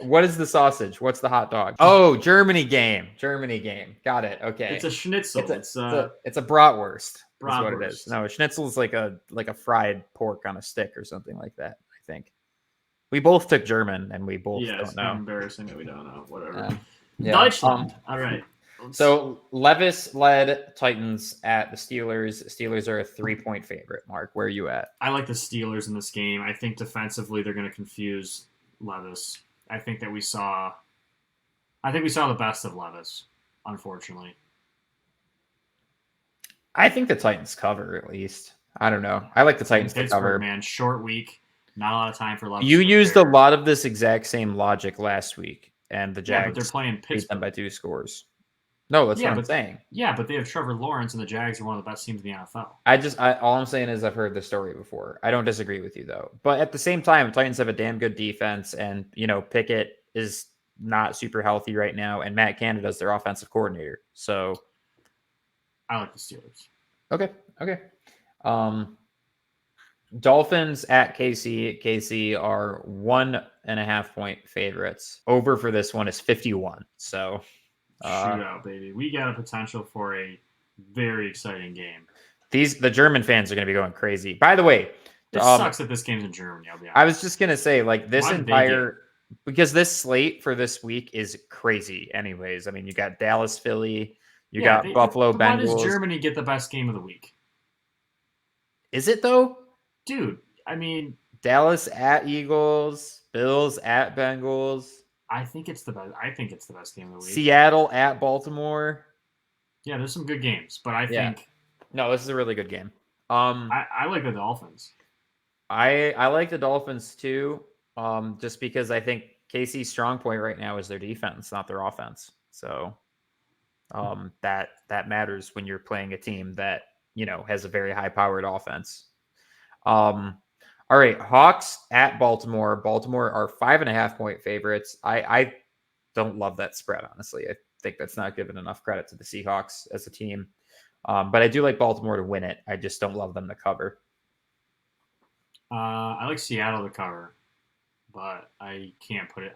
What is the sausage? What's the hot dog? Oh, Germany game. Germany game. Got it. Okay. It's a schnitzel. It's a bratwurst. Is what it is. bratwurst. No, a schnitzel is like a fried pork on a stick or something like that. I think we both took German and we both Yeah, don't it's kind of know. embarrassing that we don't know. Whatever. Yeah. Deutschland. All right. So Levis led Titans at the Steelers. Steelers are a 3-point favorite. Mark, where are you at? I like the Steelers in this game. I think defensively they're going to confuse Levis. I think that we saw. I think we saw the best of Levis, unfortunately. I think the Titans cover at least. I don't know. I like the Titans to Pittsburgh, cover. man, short week, not a lot of time for Levis. You used a lot of this exact same logic last week, and the Yeah, but they're Jags playing beat them Pittsburgh. by 2 scores. No, that's Yeah, what I'm but saying. yeah, but they have Trevor Lawrence, and the Jags are one of the best teams in the NFL. All I'm saying is I've heard the story before. I don't disagree with you though. But at the same time, Titans have a damn good defense, and Pickett is not super healthy right now, and Matt Canada's their offensive coordinator. So I like the Steelers. okay. Dolphins at KC. KC are 1.5-point favorites. Over for this one is 51. So shootout, baby. We got a potential for a very exciting game. The German fans are going to be going crazy. By the way, it sucks that this game's in Germany. I'll be honest. I was just going to say, like, this entire because this slate for this week is crazy. Anyways, I mean, you got Dallas, Philly, you got Buffalo, Bengals. Why does Germany get the best game of the week? Is it though? Dude, I mean, Dallas at Eagles, Bills at Bengals. I think it's the best. I think it's the best game of the week. Seattle at Baltimore. Yeah, there's some good games, but I think no, this is a really good game. I like the Dolphins. I like the Dolphins too. Just because I think KC's strong point right now is their defense, not their offense. So, that matters when you're playing a team that has a very high-powered offense. All right, Hawks at Baltimore. Baltimore are 5.5-point favorites. I don't love that spread, honestly. I think that's not giving enough credit to the Seahawks as a team. But I do like Baltimore to win it. I just don't love them to cover. I like Seattle to cover, but I can't put it.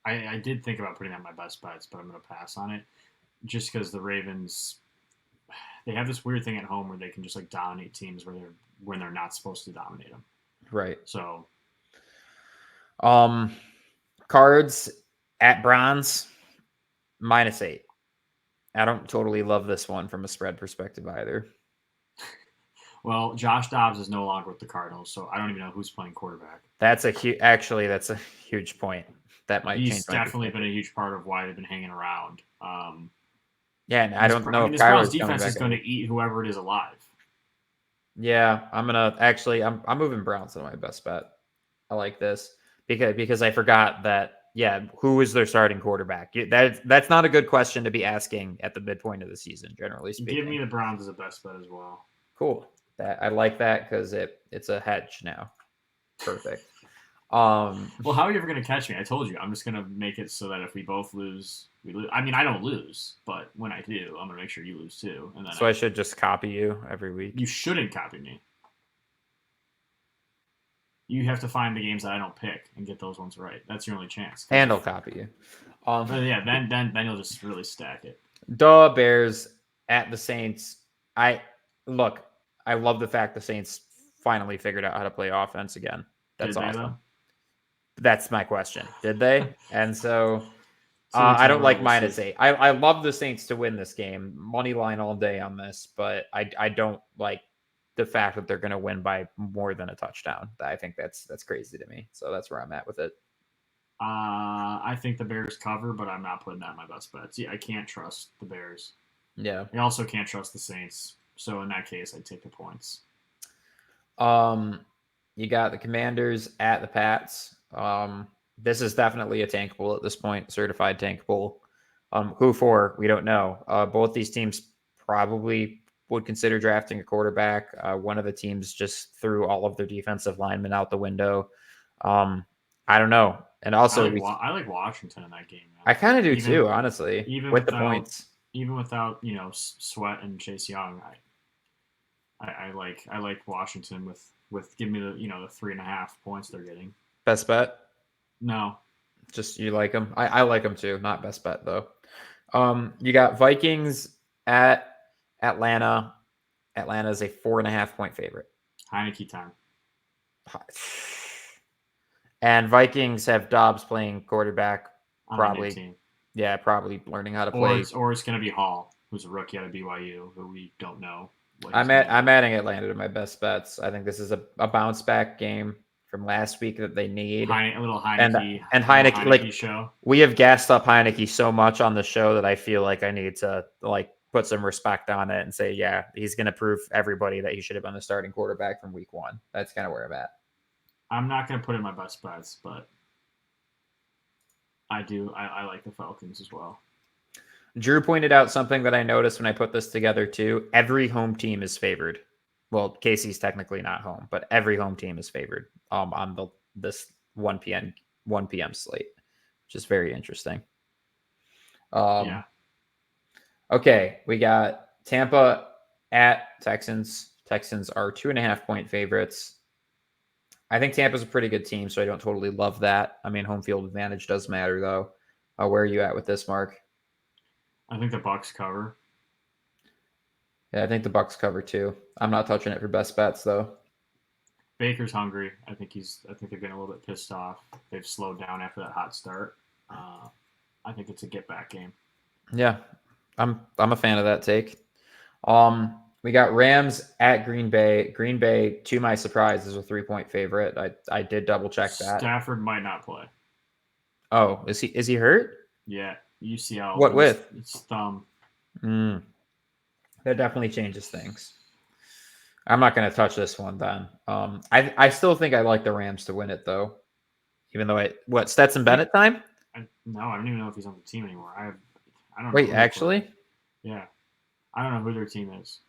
I did think about putting that in my best bets, but I'm going to pass on it just because the Ravens, they have this weird thing at home where they can just like dominate teams when they're not supposed to dominate them. Right. So, Cards at Browns -8. I don't totally love this one from a spread perspective either. Well, Josh Dobbs is no longer with the Cardinals, so I don't even know who's playing quarterback. That's a huge point. That might change. He's definitely been a huge part of why they've been hanging around. Yeah, and I don't know if this Browns defense is going to eat whoever it is alive. Yeah, I'm moving Browns on my best bet. I like this because I forgot that. Yeah, who is their starting quarterback? That's not a good question to be asking at the midpoint of the season, generally speaking. Give me the Browns as a best bet as well. Cool. I like that because it's a hedge now. Perfect. Well, how are you ever going to catch me? I told you I'm just going to make it so that if we both lose, we lose. I mean, I don't lose, but when I do, I'm going to make sure you lose too. And then so I should just copy you every week. You shouldn't copy me. You have to find the games that I don't pick and get those ones right. That's your only chance. And I'll copy you. Yeah, then you'll just really stack it. The Bears at the Saints. I love the fact the Saints finally figured out how to play offense again. That's awesome. That's my question. Did they? And so I don't like -8. I love the Saints to win this game. Money line all day on this, but I don't like the fact that they're going to win by more than a touchdown. I think that's crazy to me. So that's where I'm at with it. I think the Bears cover, but I'm not putting that in my best bets. Yeah, I can't trust the Bears. Yeah. I also can't trust the Saints. So in that case, I'd take the points. You got the Commanders at the Pats. This is definitely a tankable at this point, certified tankable. Who for? We don't know. Both these teams probably would consider drafting a quarterback. One of the teams just threw all of their defensive linemen out the window. I don't know. And also, I like Washington in that game. Man. I kind of do too, honestly. Even with the points, even without Sweat and Chase Young, I like Washington with give me the 3.5 points they're getting. Best bet? No. Just you like them. I like them too. Not best bet though. You got Vikings at Atlanta. Atlanta is a 4.5-point favorite. Heineke time. And Vikings have Dobbs playing quarterback. On a new Probably, team. yeah, probably learning how to play. Or it's going to be Hall, who's a rookie out of BYU, who we don't know. I'm adding Atlanta to my best bets. I think this is a bounce back game from last week that they need. A little Heineke, and Heineke, Heineke show. We have gassed up Heineke so much on the show that I feel like I need to put some respect on it and say, yeah, he's going to prove everybody that he should have been the starting quarterback from week 1. That's kind of where I'm at. I'm not going to put in my best bets, but I do. I like the Falcons as well. Drew pointed out something that I noticed when I put this together too. Every home team is favored. Well, Casey's technically not home, but every home team is favored on this 1 p.m. slate, which is very interesting. Yeah. Okay, we got Tampa at Texans. Texans are 2.5-point favorites. I think Tampa's a pretty good team, so I don't totally love that. I mean, home field advantage does matter, though. Where are you at with this, Mark? I think the Bucs cover. Yeah, I think the Bucs cover too. I'm not touching it for best bets, though. Baker's hungry. I think they're getting a little bit pissed off. They've slowed down after that hot start. I think it's a get back game. Yeah, I'm a fan of that take. We got Rams at Green Bay. Green Bay, to my surprise, is a 3-point favorite. I did double check that. Stafford might not play. Oh, is he hurt? Yeah, UCL. What with? It's thumb. That definitely changes things. I'm not going to touch this one then. I still think I like the Rams to win it though, even though Stetson Bennett time? No, I don't even know if he's on the team anymore. I don't know. Wait, actually? Yeah, I don't know who their team is.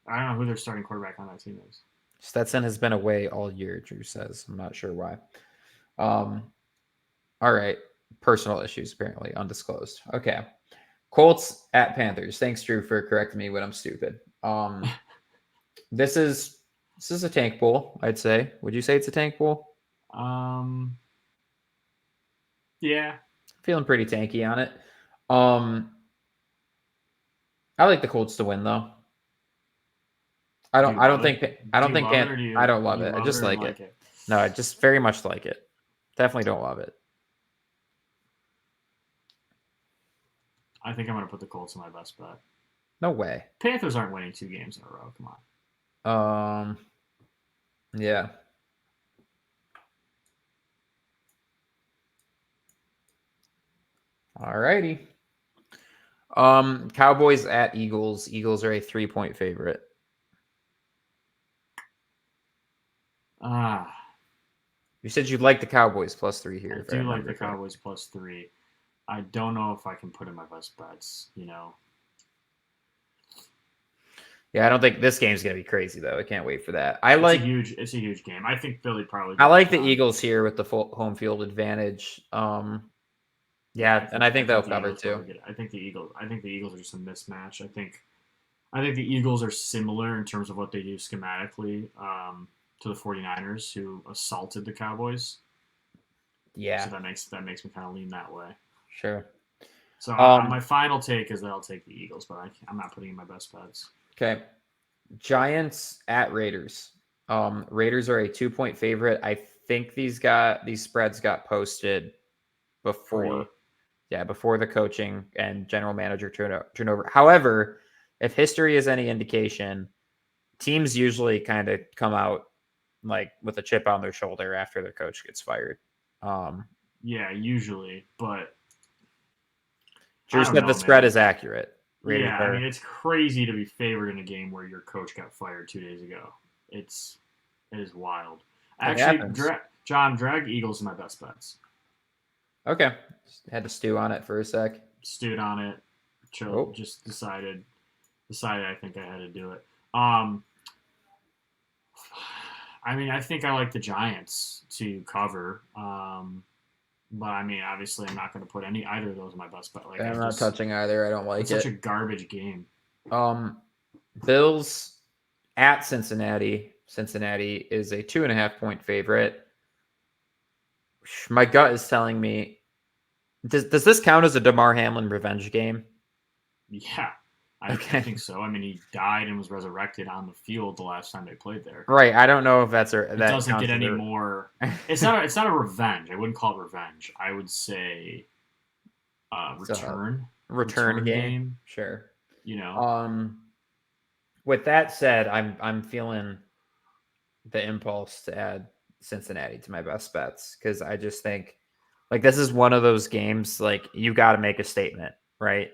I don't know who their starting quarterback on that team is. Stetson has been away all year, Drew says. I'm not sure why. All right. Personal issues, apparently, undisclosed. Okay. Colts at Panthers. Thanks, Drew, for correcting me when I'm stupid. This is a tank pool, I'd say. Would you say it's a tank pool? Yeah. Feeling pretty tanky on it. I like the Colts to win though. I don't think I don't love it. I just like it. No, I just very much like it. Definitely don't love it. I think I'm going to put the Colts in my best bet. No way. Panthers aren't winning 2 games in a row. Come on. Yeah. All righty. Cowboys at Eagles. Eagles are a 3-point favorite. You said you'd like the Cowboys +3 here. I do like the Cowboys +3. I don't know if I can put in my best bets, Yeah, I don't think this game's gonna be crazy though. I can't wait for that. It's a huge game. I think Philly probably. I like the Eagles here with the full home field advantage. Yeah, and I think they'll cover too. I think the Eagles are just a mismatch. I think the Eagles are similar in terms of what they do schematically to the 49ers, who assaulted the Cowboys. Yeah. So that makes me kind of lean that way. Sure. So my final take is that I'll take the Eagles, but I'm not putting in my best bets. Okay. Giants at Raiders. Raiders are a 2-point favorite. I think these spreads got posted before. Before the coaching and general manager turnover. However, if history is any indication, teams usually kind of come out like with a chip on their shoulder after their coach gets fired. Yeah, usually, but Drew said the spread is accurate. Yeah, I mean, it's crazy to be favored in a game where your coach got fired 2 days ago. It is wild. Actually, John, drag Eagles in my best bets. Okay. Had to stew on it for a sec. Stewed on it. Chill. Just decided I think I had to do it. I mean, I think I like the Giants to cover. But I mean, obviously, I'm not going to put either of those in my best bet. I'm not touching either. I don't like it. It's such a garbage game. Bills at Cincinnati. Cincinnati is a 2.5-point favorite. My gut is telling me. Does this count as a DeMar Hamlin revenge game? Yeah, I think so. I mean, he died and was resurrected on the field the last time they played there. Right. I don't know if that doesn't counts get any as more. It's not a revenge. I wouldn't call it revenge. I would say return game. Sure. You know. With that said, I'm feeling the impulse to add Cincinnati to my best bets because I just think like this is one of those games like you got to make a statement, right?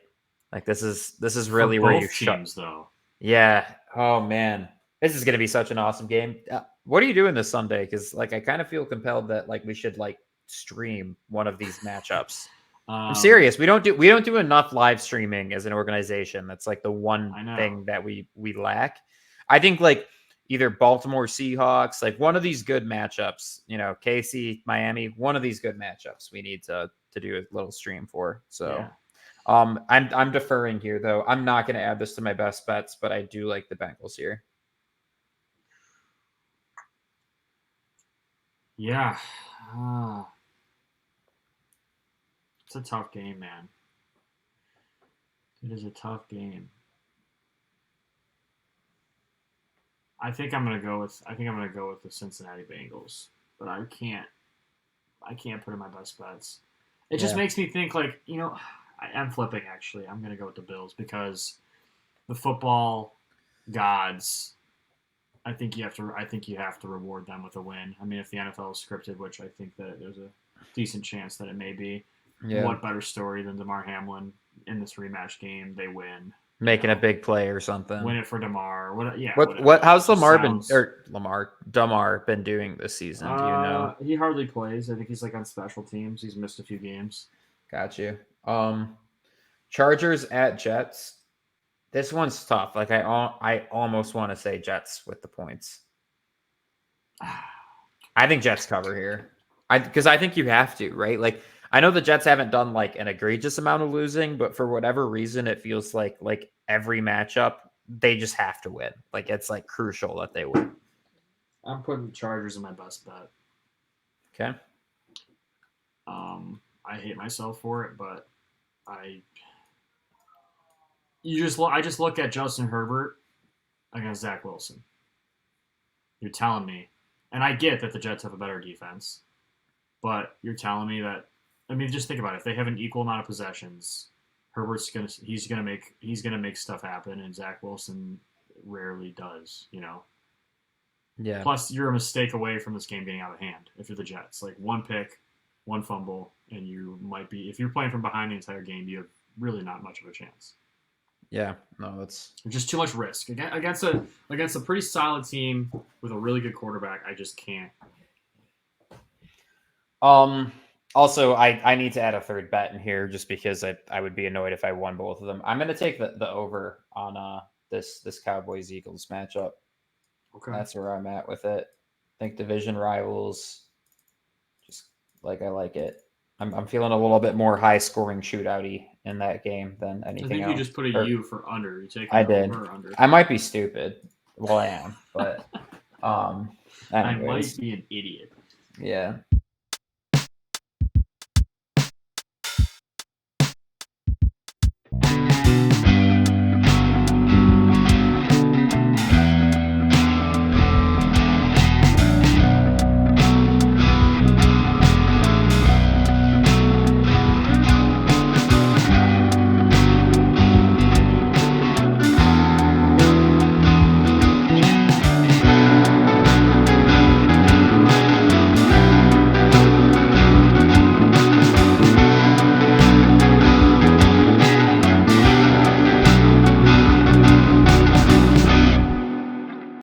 Like this is really For where both you teams though. Yeah. Oh man, this is gonna be such an awesome game. What are you doing this Sunday? Because like I kind of feel compelled that like we should like stream one of these matchups. I'm serious. We don't do enough live streaming as an organization. That's like the one thing that we lack. I think like either Baltimore Seahawks, like one of these good matchups, you know, KC, Miami, one of these good matchups we need to do a little stream for. So yeah. I'm deferring here though. I'm not going to add this to my best bets, but I do like the Bengals here. Yeah. It's a tough game, man. It is a tough game. I think I'm gonna go with the Cincinnati Bengals, but I can't put in my best bets. It just makes me think like, you know, I'm flipping actually. I'm gonna go with the Bills because the football gods. I think you have to reward them with a win. I mean, if the NFL is scripted, which I think that there's a decent chance that it may be. Yeah. What better story than DeMar Hamlin in this rematch game? They win, making a big play or something. Win it for DeMar. How's Damar been doing this season? Do you know? He hardly plays. I think he's like on special teams. He's missed a few games. Got you. Chargers at Jets. This one's tough. Like I almost want to say Jets with the points. I think Jets cover here. Because I think you have to, right? Like I know the Jets haven't done like an egregious amount of losing, but for whatever reason, it feels like every matchup they just have to win. Like it's like crucial that they win. I'm putting the Chargers in my best bet. Okay. I hate myself for it, but I just look at Justin Herbert against Zach Wilson. You're telling me, and I get that the Jets have a better defense, but you're telling me that. I mean, just think about it. If they have an equal amount of possessions, Herbert's gonna make stuff happen, and Zach Wilson rarely does. You know. Yeah. Plus, you're a mistake away from this game getting out of hand if you're the Jets. Like one pick, one fumble, and you might be. If you're playing from behind the entire game, you have really not much of a chance. Yeah, no, it's just too much risk against a pretty solid team with a really good quarterback. I just can't. Also, I need to add a third bet in here just because I would be annoyed if I won both of them. I'm going to take the over on this Cowboys Eagles matchup. Okay, that's where I'm at with it. I think division rivals, just like I like it. I'm feeling a little bit more high scoring shootouty in that game than anything else. I think you just put a U for under. You take I did. Over or under. I might be stupid. Well, I am, but I might be an idiot. Yeah.